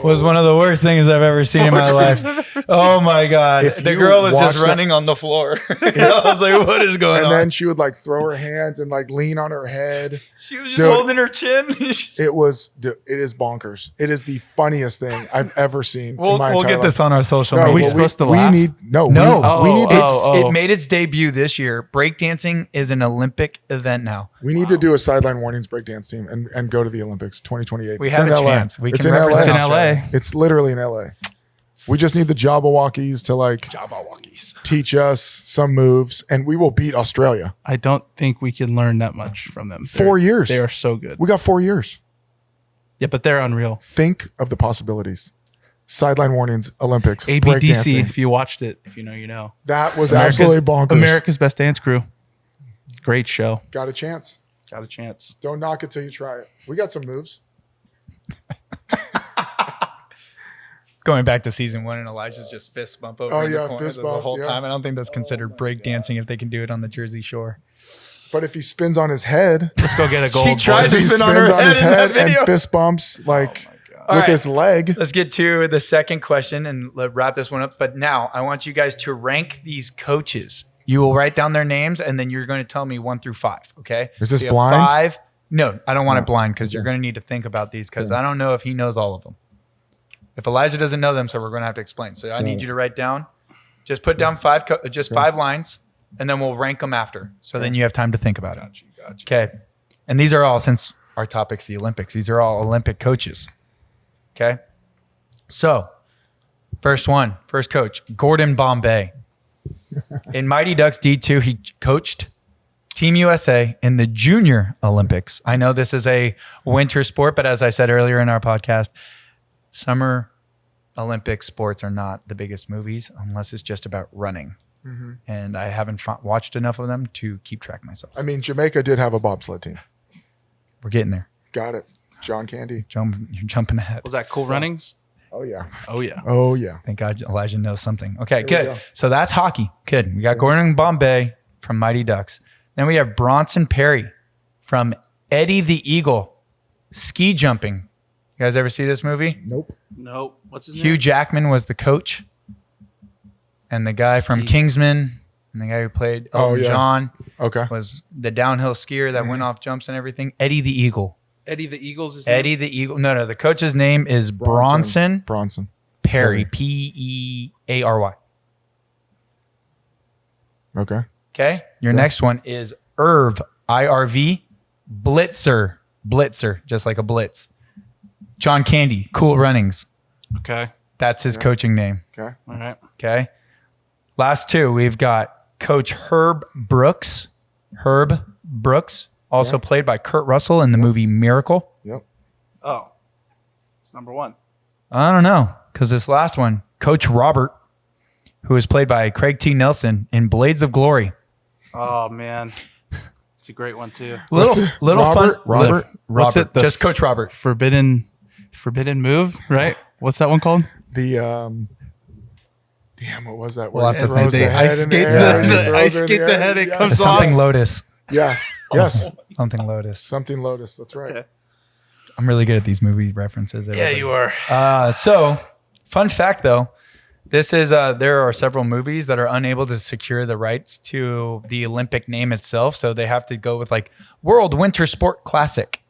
was one of the worst things I've ever seen in my life. Oh my God. If The you girl was just watch that- running on the floor. I was like, what is going And on? then she would like throw her hands and like lean on her head. She was just Dude. holding her chin. It is bonkers. It is the funniest thing I've ever seen. We'll in my get entire this life. on our social No, media. we supposed to we laugh? need No. we need to It made its debut this year. Breakdancing is an Olympic event now. we need to do a sideline warnings breakdance team and go to the Olympics 2028. We It's have in a LA. chance. We It's can in LA. It's in Australia. LA. It's literally in LA. We just need the Jabberwockies to like Jabberwockies. teach us some moves, and we will beat Australia. I don't think we can learn that much from them. 4 years. They are so good. We got 4 years. Yeah, but they're unreal. Think of the possibilities. Sideline warnings, Olympics, ABDC, breakdancing. if you watched it, if you know, you know. That was absolutely bonkers. America's Best Dance Crew. Great show. Got a chance. Got a chance. Don't knock it till you try it. We got some moves. Going back to season 1 and Elijah's just fist bump over Oh, in the yeah, corner fist the bumps, whole yeah. time. I don't think that's considered breakdancing if they can do it on the Jersey Shore. But if he spins on his head, Let's go get a gold. She tried if to he spin spins on her his head in that head video. and fist bumps like All with right. his leg. Let's get to the second question and wrap this one up. But now I want you guys to rank these coaches. You will write down their names and then you're going to tell me 1 through 5. Okay. Is this So you have blind? 5. No, I don't want it blind because you're going to need to think about these because I don't know if he knows all of them. If Elijah doesn't know them, so we're going to have to explain. So I need you to write down, just put down 5 lines and then we'll rank them after. So then you have time to think about it. Gotcha. Okay. And these are all, since our topic's the Olympics, these are all Olympic coaches. Okay. So, first coach, Gordon Bombay. In Mighty Ducks D2, he coached Team USA in the Junior Olympics. I know this is a winter sport, but as I said earlier in our podcast, summer Olympic sports are not the biggest movies unless it's just about running. And I haven't watched enough of them to keep track myself. I mean, Jamaica did have a bobsled team. We're getting there. Got it. John Candy. You're jumping ahead. Was that Cool Runnings? Oh, yeah. Oh, yeah. Oh, yeah. Thank God Elijah knows something. Okay, we good. go. So that's hockey. Good. We got Gordon Bombay from Mighty Ducks. Then we have Bronson Perry from Eddie the Eagle, ski jumping. You guys ever see this movie? Nope. Nope. What's his Hugh name? Jackman was the coach. And the guy from Ski. Kingsman and the guy who played Elton yeah. John Okay. was the downhill skier that went off jumps and everything. Eddie the Eagle. Eddie the Eagles is Eddie the Eagle. No. The coach's name is Bronson Bronson. Perry. Peary. Okay. Okay. Your next one is Irv, IRV, Blitzer, just like a blitz. John Candy, Cool Runnings. Okay. That's his coaching name. Okay. All right. Okay. Last two, we've got Coach Herb Brooks, also played by Kurt Russell in the movie Miracle. Yep. Oh. It's number 1. I don't know, because this last one, Coach Robert, who was played by Craig T. Nelson in Blades of Glory. Oh, man. It's a great one, too. Little Robert? fun. Robert? What's it? The Just Coach Robert. Forbidden Move, right? What's that one called? The damn, what was that? We'll have to throws think. the head in the air, and he throws her in the air. it Yeah. comes Something off. Lotus. Yeah. Yes. Something Lotus. Something Lotus. That's right. Okay. I'm really good at these movie references. Yeah, you are. So, fun fact though, this is there are several movies that are unable to secure the rights to the Olympic name itself, so they have to go with like World Winter Sport Classic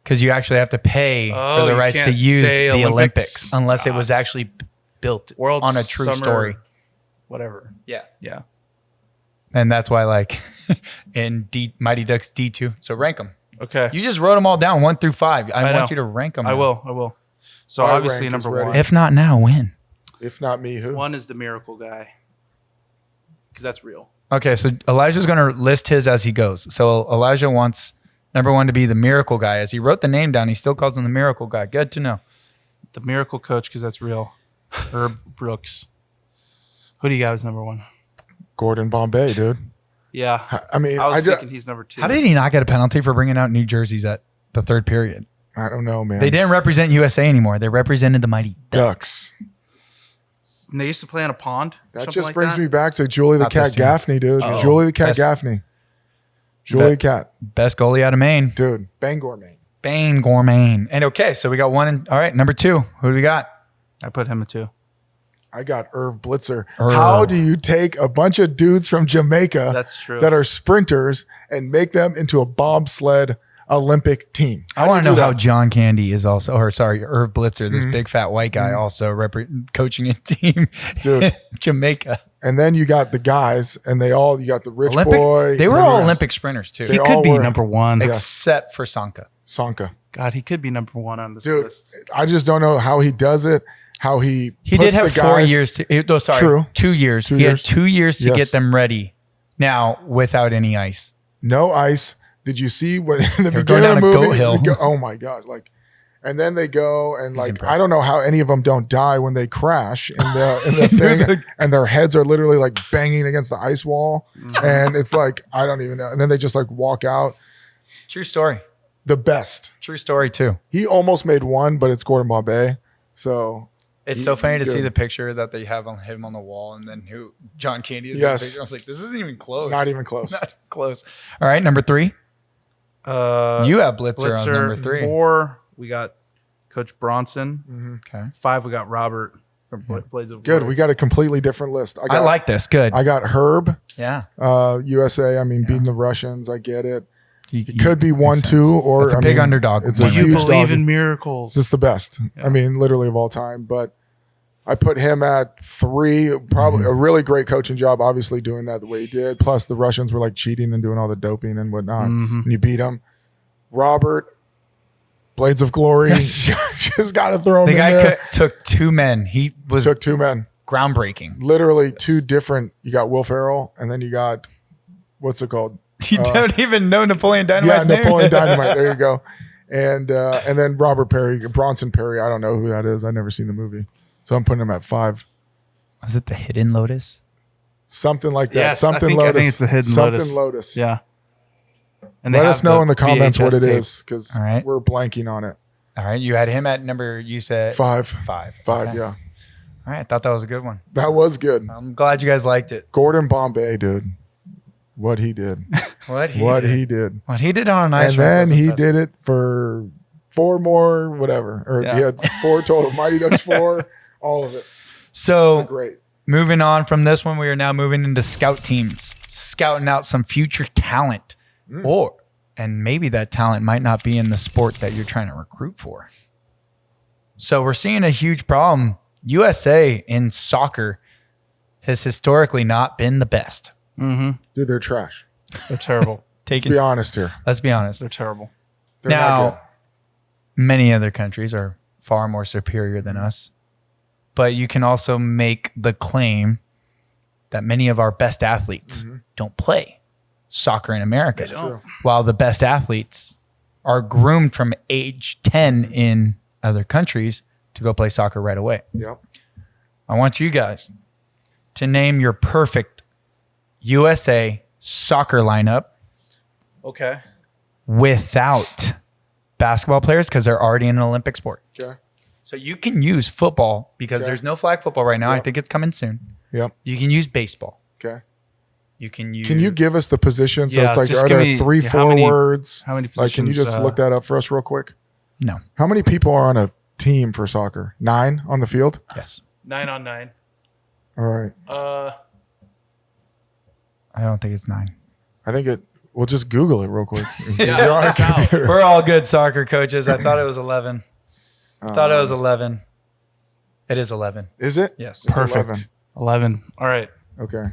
because you actually have to pay for the you rights to can't use say the Olympics Olympics. unless it was actually built World on a true Summer- story. Whatever. Yeah, Yeah. and that's why like in Mighty Ducks D2. So rank them. Okay. You just wrote them all down 1 through 5. I know. want you to rank them. I will. So My obviously rank is number ready. 1. If not now, when? If not me, who? 1 is the miracle guy. Because that's real. Okay, so Elijah's going to list his as he goes. So Elijah wants number 1 to be the miracle guy. As he wrote the name down, he still calls him the miracle guy. Good to know. The miracle coach, because that's real. Herb Brooks. Who do you got as number 1? Gordon Bombay, dude. Yeah. I mean, I was I thinking he's number 2. How did he not get a penalty for bringing out new jerseys at the third period? don't know, man. They didn't represent USA anymore. They represented the Mighty Ducks. And they used to play on a pond? That something just like brings that? me back to Julie the Not this Cat team. Gaffney, dude. Oh. Julie the Cat Best- Gaffney. Julie the Cat. Best goalie out of Maine. Dude. Bangor, Maine. Bane Gourmain. And okay, so we got one. All right, number 2. Who do we got? I put him at 2. I got Irv Blitzer. Irv. How do you take a bunch of dudes from Jamaica That's true. that are sprinters and make them into a bobsled Olympic team? I want to know how John Candy is also, or sorry, Irv Blitzer, this big fat white guy, also coaching a team Dude. in Jamaica. And then you got the guys, and you got the rich Olympic. boy. They were and then all you got Olympic sprinters too, He all could be were. number 1. except for Sanka. Sanka. God, he could be number 1 on this Dude, list. I just don't know how he does it. How he He puts did have the 4 guys- years to. Oh, sorry, True. 2 years. Two He years. had 2 years to Yes. get them ready. Now without any ice. No ice. Did you see what in the They're beginning going of the down a movie? goat hill. they go- oh my god! And then they go and impressive. I don't know how any of them don't die when they crash in the thing, and their heads are literally like banging against the ice wall, and it's like I don't even know. And then they just like walk out. True story. The best. True story too. He almost made one, but it's Gordon Bombay. So It's so funny to see good. the picture that they have on him on the wall, and then who John Candy is. Yes. In the picture. I was like, this isn't even close. not even close. Not close. All right, number 3. You have Blitzer, on number 3. 4, we got Coach Bronson. Okay. 5, we got Robert from Blades of Good. Glory. We got a completely different list. I like this. Good. I got Herb, yeah. USA. I mean, beating the Russians. I get it. You- It could be 1-2 sense. or That's a I big mean, underdog. It's Do a Do you huge believe dog. in miracles? It's the best. I mean, literally of all time. But I put him at 3. Probably a really great coaching job. Obviously, doing that the way he did. Plus, the Russians were like cheating and doing all the doping and whatnot. And you beat them. Robert, Blades of Glory. Just got to throw him The in guy there. took 2 men. He was Took 2 men. groundbreaking. Literally 2 different. You got Will Ferrell, and then you got what's it called? You don't even know Napoleon Dynamite's name. Napoleon Dynamite. There you go. And then Robert Perry, Bronson Perry. I don't know who that is. I've never seen the movie, so I'm putting him at 5. Was it the Hidden Lotus? Something like that. Yes, I Something think- Lotus. I think it's the Hidden Something Lotus. Yeah. And Let they us have know in the comments what VHS it tape. is because All right. we're blanking on it. All right, you had him at number. You said 5. 5. 5. Okay. Yeah, All right, I thought that was a good one. that was good. I'm glad you guys liked it. Gordon Bombay, dude. What he did. What he What did. he did. What he did on an ice And rink then was he impressive. did it for 4 more, whatever. Or Yeah. he had 4 total. Mighty Ducks 4. All of it. So Great. moving on from this one, we are now moving into scout teams, scouting out some future talent, and maybe that talent might not be in the sport that you're trying to recruit for. So we're seeing a huge problem. USA in soccer has historically not been the best. Mm-hmm. Dude, they're trash. They're terrible. Let's be honest here. Let's be honest. They're terrible. They're not good. Now, many other countries are far more superior than us, but you can also make the claim that many of our best athletes don't play soccer in America, while the best athletes are groomed from age 10 in other countries to go play soccer right away. Yep. I want you guys to name your perfect USA soccer lineup Okay. without basketball players because they're already in an Olympic sport. Okay. So you can use football because Okay. there's no flag football right now. I Yep. think it's coming soon. Yep. You can use baseball. Okay. You can use. Can you give us the position? So Yeah, it's like, just are give there me- 3 how many- forwards? how many Like, can you positions, just look that up for us real quick? No. How many people are on a team for soccer? 9 on the field? Yes. 9 on 9. All right. I don't think it's 9. I think we'll just Google it real quick. Yeah, You're on a it's out. computer. We're all good soccer coaches. I thought it was 11. Thought it was 11. It is 11. Is it? Yes. It's Perfect. 11. 11. All right. Okay.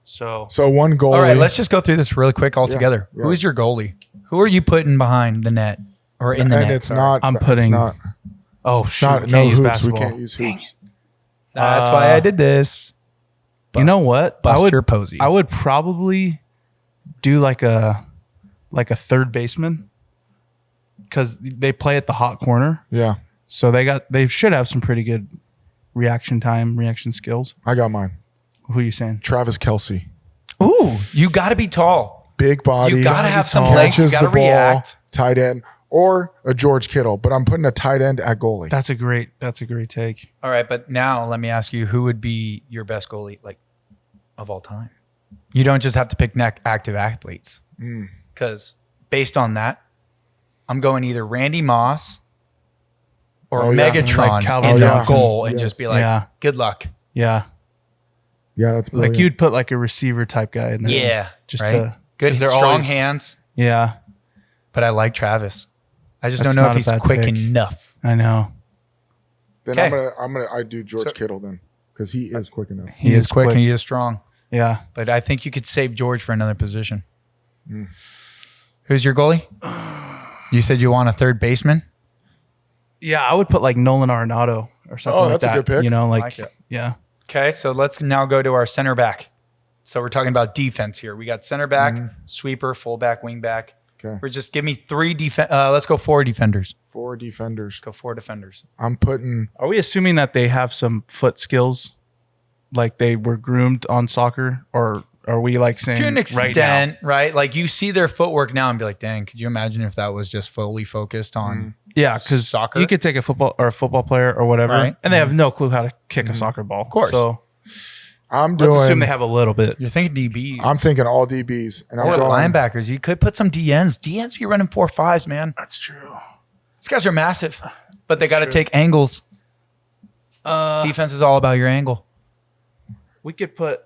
So So one goal. All right, let's just go through this really quick all together. yeah. Who is your goalie? Who are you putting behind the net or in the and net? it's sorry. not. I'm it's putting- not, shoot, not can't no use hoops. basketball. We can't use hoops. That's why I did this. You know what? Buster Posey. I would probably do like a third baseman because they play at the hot corner, Yeah, so they should have some pretty good reaction skills. I got mine. Who are you saying? Travis Kelce, Ooh, you got to be tall. big body. You got to have some tall. legs. You catches got the to ball, react. tight end, or a George Kittle. But I'm putting a tight end at goalie. That's a great take. All right, but now let me ask you, who would be your best goalie, like, of all time? You don't just have to pick active athletes, because based on that, I'm going either Randy Moss or Oh, yeah. Megatron Like Calvin in Johnson. the goal and Yes. just be like, Yeah. good luck. Yeah. Yeah, that's Like brilliant. you'd put like a receiver type guy in there. Yeah. Just right? to Good, 'cause they're strong always- hands. Yeah. But I like Travis. I just That's don't know not if a he's bad quick pick. enough. I know. Then Okay. I do George So- Kittle then because he is quick enough. He is quick and he is strong. Yeah. But I think you could save George for another position. Mm. Who's your goalie? You said you want a third baseman? Yeah, I would put like Nolan Arenado or something like that's a that. good pick. You know, like, Like it. yeah. Okay, so let's now go to our center back. So we're talking about defense here. We got center back, sweeper, fullback, wing back. Okay. We're just give me three defense. Let's go 4 defenders. 4 defenders. Let's go 4 defenders. I'm putting. Are we assuming that they have some foot skills? Like they were groomed on soccer? Or are we like saying To an right extent, now? right? Like you see their footwork now and be like, dang, could you imagine if that was just fully focused on Yeah, because Soccer? you could take a football player or whatever, Right. and they have no clue how to kick a soccer ball. Of course. So I'm let's doing. assume they have a little bit. you're thinking DB I'm thinking all DBs, and I'm or going. linebackers. You could put some DNs. DNs be running 4.5s, man. That's true. These guys are massive, but they got to true. take angles. Defense is all about your angle. We could put,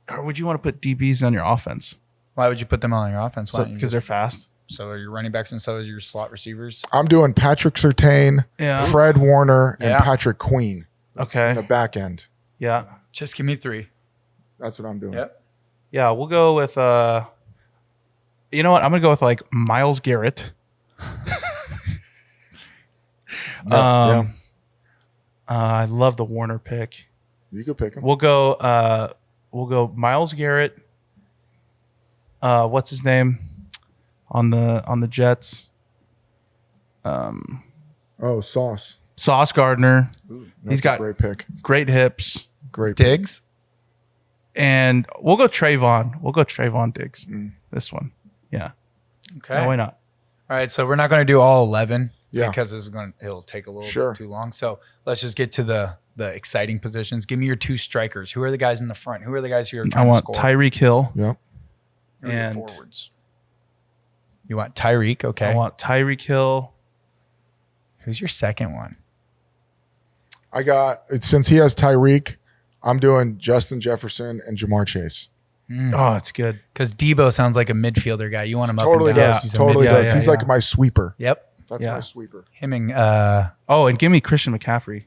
or would you want to put DBs on your offense? Why would you put them on your offense? Why don't you Because they're just- fast. so are your running backs and so is your slot receivers. I'm doing Patrick Surtain, Yeah. Fred Warner, and Yeah. Patrick Queen in the Okay. back end. Yeah. Just give me 3. That's what I'm doing. Yep. Yeah. We'll go with, you know what? I'm going to go with like Myles Garrett. Yeah. I love the Warner pick. You could pick him. We'll go Myles Garrett. What's his name on the Jets? Oh, Sauce. Sauce Gardner. That's He's got a great pick. great hips. Great pick. Diggs. And we'll go Trayvon. We'll go Trayvon Diggs. This one. Yeah. Okay. No, why not? All right. So we're not going to do all 11 Yeah. because it'll take a little Sure. bit too long. So let's just get to the exciting positions. Give me your 2 strikers. Who are the guys in the front? Who are the guys who are I trying want to score? Tyreek Hill. Yep. Who are your and- forwards. You want Tyreek? Okay. I want Tyreek Hill. Who's your second one? I got since he has Tyreek, I'm doing Justin Jefferson and Jamar Chase. Oh, it's good. Because Debo sounds like a midfielder guy. You want him Totally up and down. does. He's a Totally midfielder. does. yeah, He's yeah. like my sweeper. Yep. That's Yeah. my sweeper. Him and Oh, and give me Christian McCaffrey.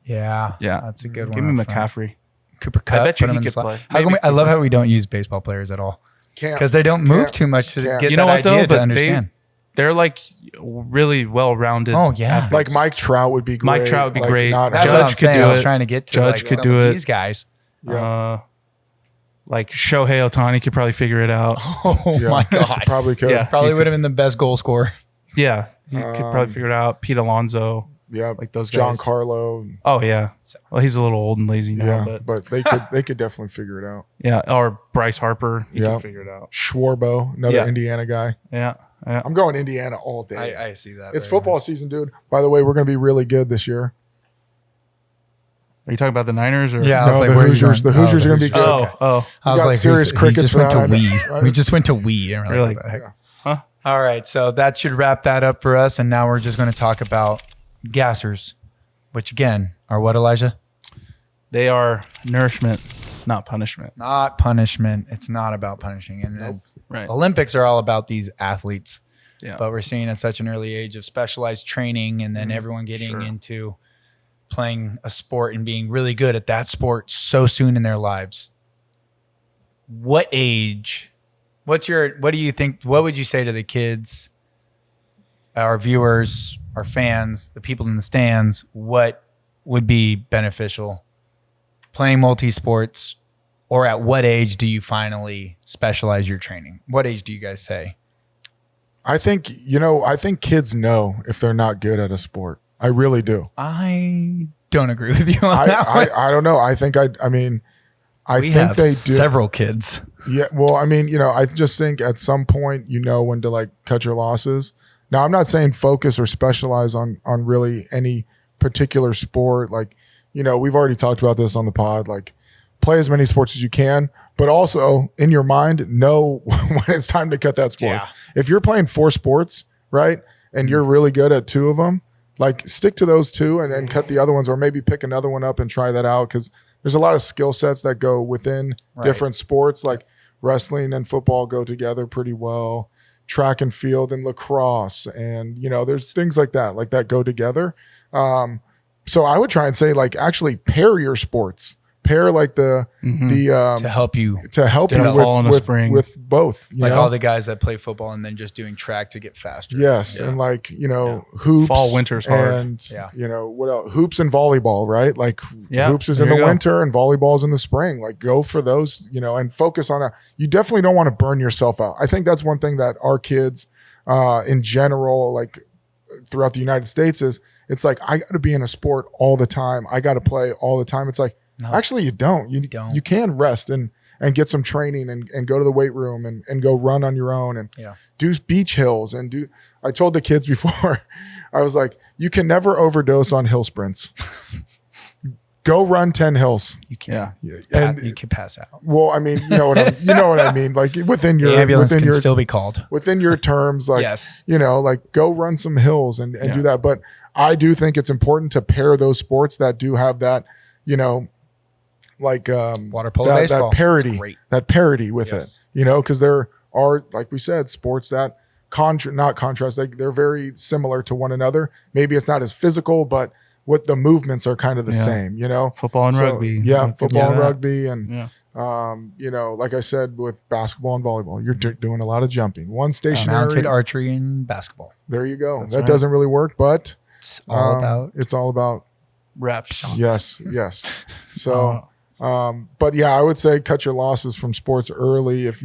yeah, Yeah. that's a good one. Give me up front. McCaffrey. Cooper Kupp. I bet you put him he in the could slot. play. How come Maybe I love Cooper. how we don't use baseball players at all Can't because they don't move Can't. too much to Can't. get You know that what though? idea to But understand. they're like really well-rounded. Oh, yeah. athletes. like Mike Trout would be great. Mike Trout would be Like, great. not- That's Judge what I'm could saying. do I was it. trying to get to Judge like could some do of it. these guys. Like Shohei Ohtani could probably figure it out. Oh Yeah. my god! Probably could. Yeah. Probably He would have been the best goal scorer. Yeah, he could probably figure it out. Pete Alonso. Yeah. Like those John guys. Carlo. Oh yeah. Well, he's a little old and lazy now, Yeah. but But they could definitely figure it out. yeah. Or Bryce Harper. He Yeah. can figure it out. Schwarbo, another Yeah. Indiana guy. Yeah. Yeah. I'm going Indiana all day. I see that. It's very football season, dude. By the way, we're going to be really good this year. Are you talking about the Niners or? Yeah, I No, was like, the where are you Hoosiers. going? The Hoosiers are gonna be Hoosiers. good. Oh. Okay. Oh. I was got like, serious he crickets just for went to that. Wii. Right? We just went to Wii. And we're You're like, like, what the heck? Huh? All right, so that should wrap that up for us. And now we're just going to talk about gassers, which again are what, Elijah? They are nourishment, not punishment. Not punishment. It's not about punishing. And then Right. Olympics are all about these athletes. Yeah. But we're seeing at such an early age of specialized training and then everyone getting Sure. into playing a sport and being really good at that sport so soon in their lives. What age? What do you think? What would you say to the kids, our viewers, our fans, the people in the stands? What would be beneficial? Playing multi-sports, or at what age do you finally specialize your training? What age do you guys say? I think kids know if they're not good at a sport. I really do. I don't agree with you on that one. I don't know. I think I mean, I We think have they do. several kids. Yeah. Well, I mean, I just think at some point, when to like cut your losses. Now, I'm not saying focus or specialize on really any particular sport. Like, we've already talked about this on the pod, like play as many sports as you can, but also in your mind, know when it's time to cut that sport. Yeah. If you're playing 4 sports, right? And you're really good at 2 of them, like stick to those 2 and then cut the other ones, or maybe pick another one up and try that out. Cause there's a lot of skill sets that go within different sports, like wrestling and football go together pretty well, track and field and lacrosse. And, there's things like that go together. So I would try and say, like, actually pair your sports, pair like the to help you with both, like all the guys that play football and then just doing track to get faster. Yes. And like, hoops, fall, winter's hard. And what else? Hoops and volleyball, right? Like hoops is in the go. winter and volleyball is in the spring. Like go for those, and focus on that. You definitely don't want to burn yourself out. I think that's one thing that our kids in general, like throughout the United States, is it's like, I got to be in a sport all the time. I got to play all the time. It's like, no, actually you don't. You can rest and get some training and go to the weight room and go run on your own and do beach hills I told the kids before, I was like, you can never overdose on hill sprints. Go run 10 hills. You can. And you can pass out. Well, I mean, you know what I mean? Like within your, the ambulance can still be called within your terms. Like, yes. Like go run some hills and do that. But I do think it's important to pair those sports that do have that, like water polo, baseball. that parity with it, because there are, like we said, sports that not contrast, they're very similar to one another. Maybe it's not as physical, but what the movements are kind of the same, football and rugby. Football and rugby. And, like I said, with basketball and volleyball, you're doing a lot of jumping. One stationary. Mounted archery and basketball. There you go. That doesn't really work, but it's all about reps. Yes. So, but yeah, I would say cut your losses from sports early. If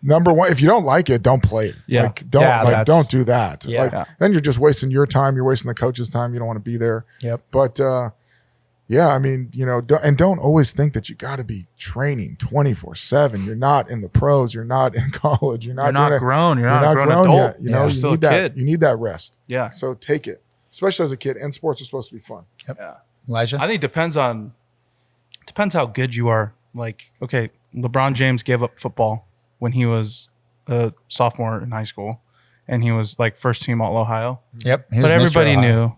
number one, if you don't like it, don't play it. Yeah. Don't do that. Yeah. Then you're just wasting your time. You're wasting the coach's time. You don't want to be there. Yep. But, I mean, don't always think that you got to be training 24/7. You're not in the pros. You're not in college. You're not grown. You're not a grown adult yet. You need that. You need that rest. Yeah. So take it, especially as a kid. And sports are supposed to be fun. Yep. Yeah. Elijah? I think it depends how good you are. Like, okay, LeBron James gave up football when he was a sophomore in high school, and he was like first team All Ohio. Yep. But everybody knew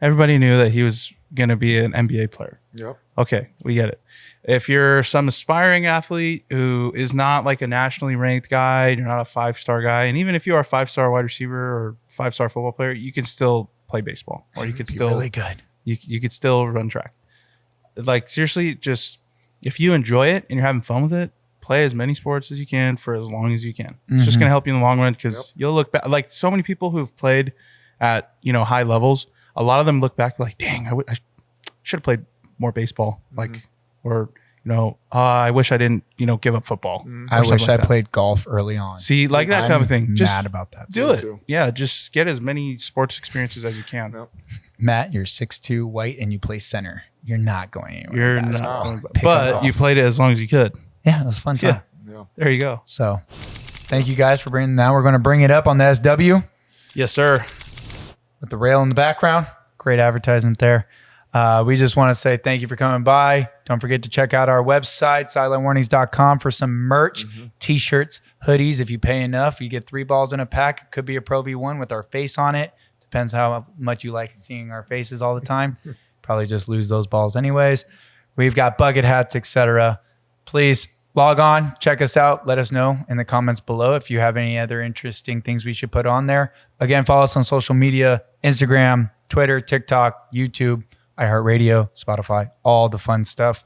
that he was going to be an NBA player. Yep. Okay, we get it. If you're some aspiring athlete who is not like a nationally ranked guy, you're not a 5-star guy, and even if you are a 5-star wide receiver or 5-star football player, you can still play baseball, or you could still really good. You could still run track. Like, seriously, just if you enjoy it and you're having fun with it, play as many sports as you can for as long as you can. It's just going to help you in the long run, because you'll look back. Like, so many people who've played at high levels, a lot of them look back like, dang, I should have played more baseball. Like, or I wish I didn't give up football. I wish I played golf early on. See, like that kind of thing. Just mad about that. Do it. Yeah, just get as many sports experiences as you can. Yep. Matt, you're 6'2", white, and you play center. You're not going anywhere. You're not. But you played it as long as you could. Yeah, it was fun time. Yeah. There you go. So, thank you guys for bringing. Now we're going to bring it up on the SW Yes, sir. with the rail in the background. Great advertisement there. We just want to say thank you for coming by. Don't forget to check out our website, sidelinewarnings.com, for some merch, t-shirts, hoodies. If you pay enough, you get 3 balls in a pack. It could be a Pro V1 with our face on it. Depends how much you like seeing our faces all the time. Probably just lose those balls anyways. We've got bucket hats, etc. Please log on, check us out. Let us know in the comments below if you have any other interesting things we should put on there. Again, follow us on social media, Instagram, Twitter, TikTok, YouTube, iHeartRadio, Spotify, all the fun stuff.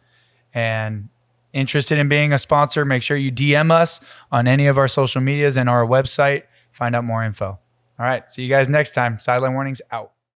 And interested in being a sponsor, make sure you DM us on any of our social medias and our website. Find out more info. All right. See you guys next time. Sideline Warnings out.